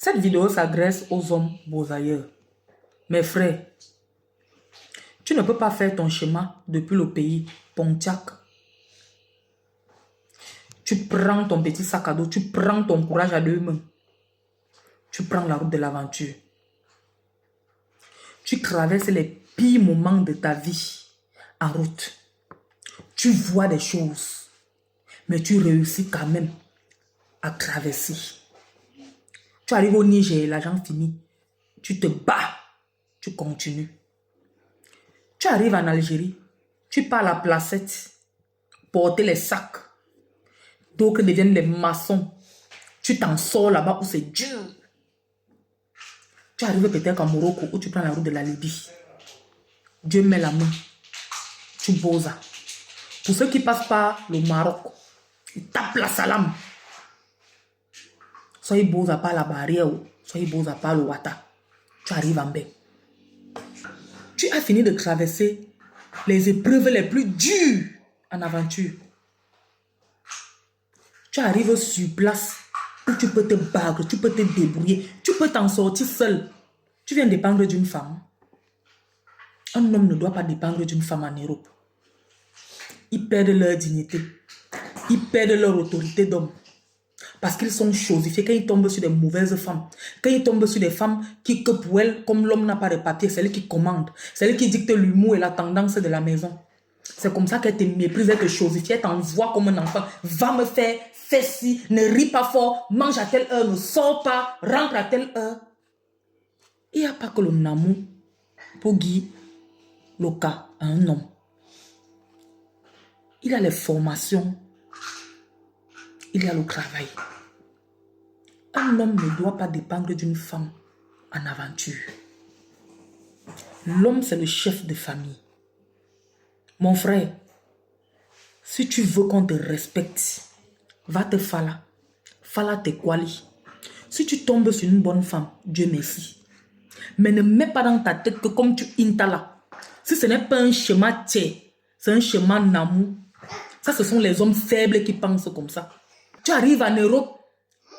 Cette vidéo s'adresse aux hommes beaux ailleurs. Mes frères, tu ne peux pas faire ton chemin depuis le pays Pontiac. Tu prends ton petit sac à dos, tu prends ton courage à deux mains. Tu prends la route de l'aventure. Tu traverses les pires moments de ta vie en route. Tu vois des choses, mais tu réussis quand même à traverser. Tu arrives au Niger, l'argent fini. Tu te bats, tu continues. Tu arrives en Algérie, tu pars à la placette, porter les sacs. D'autres deviennent des maçons. Tu t'en sors là-bas où c'est dur. Tu arrives peut-être en Morocco où tu prends la route de la Libye. Dieu met la main. Tu bosas. Pour ceux qui passent par le Maroc, ils tapent la salame. Soit ils bosa par la barrière, soit ils bosa par le Ouatta. Tu arrives en baie. Tu as fini de traverser les épreuves les plus dures en aventure. Tu arrives sur place où tu peux te battre, tu peux te débrouiller, tu peux t'en sortir seul. Tu viens dépendre d'une femme. Un homme ne doit pas dépendre d'une femme en Europe. Ils perdent leur dignité. Ils perdent leur autorité d'homme. Parce qu'ils sont chosifiés quand ils tombent sur des mauvaises femmes. Quand ils tombent sur des femmes que pour elles, comme l'homme n'a pas de papier, c'est elle qui commande. C'est elle qui dicte l'humour et la tendance de la maison. C'est comme ça qu'elle te méprise, elle te chosifie, elle t'envoie comme un enfant. Va me faire, fais ci, ne ris pas fort, mange à telle heure, ne sors pas, rentre à telle heure. Il n'y a pas que le amour pour guider le cas à un homme. Il y a les formations, il y a le travail. Un homme ne doit pas dépendre d'une femme en aventure. L'homme, c'est le chef de famille. Mon frère, si tu veux qu'on te respecte, va te fala. Fala te kwali. Si tu tombes sur une bonne femme, Dieu merci. Mais ne mets pas dans ta tête que comme tu intala, si ce n'est pas un schéma tché, c'est un schéma namou. Ça, ce sont les hommes faibles qui pensent comme ça. Tu arrives en Europe,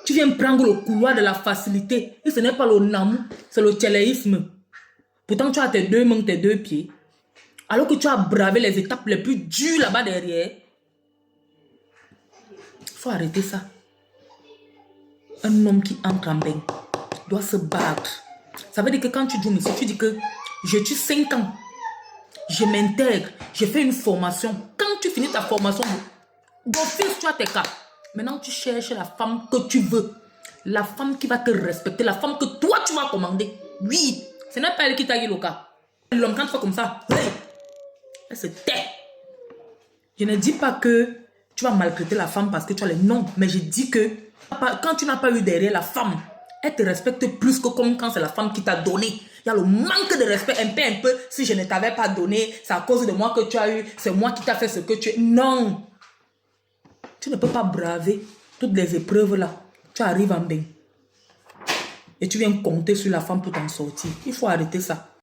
tu viens prendre le couloir de la facilité. Et ce n'est pas le namou, c'est le tchéléisme. Pourtant, tu as tes deux mains, tes deux pieds. Alors que tu as bravé les étapes les plus dures là-bas derrière. Il faut arrêter ça. Un homme qui entre en bain doit se battre. Ça veut dire que quand tu dis, monsieur, tu dis que je tue 5 ans. Je m'intègre, je fais une formation. Quand tu finis ta formation, d'office, tu as tes cas. Maintenant, tu cherches la femme que tu veux. La femme qui va te respecter. La femme que toi, tu vas commander. Oui, ce n'est pas elle qui t'a dit le cas. L'homme, quand tu fais comme ça, elle se tait. Je ne dis pas que tu vas maltraiter la femme parce que tu as les noms. Mais je dis que quand tu n'as pas eu derrière la femme, elle te respecte plus que comme quand c'est la femme qui t'a donné. Il y a le manque de respect un peu. Si je ne t'avais pas donné, c'est à cause de moi que tu as eu. C'est moi qui t'a fait ce que tu es. Non. Tu ne peux pas braver toutes les épreuves là. Tu arrives en bain. Et tu viens compter sur la femme pour t'en sortir. Il faut arrêter ça.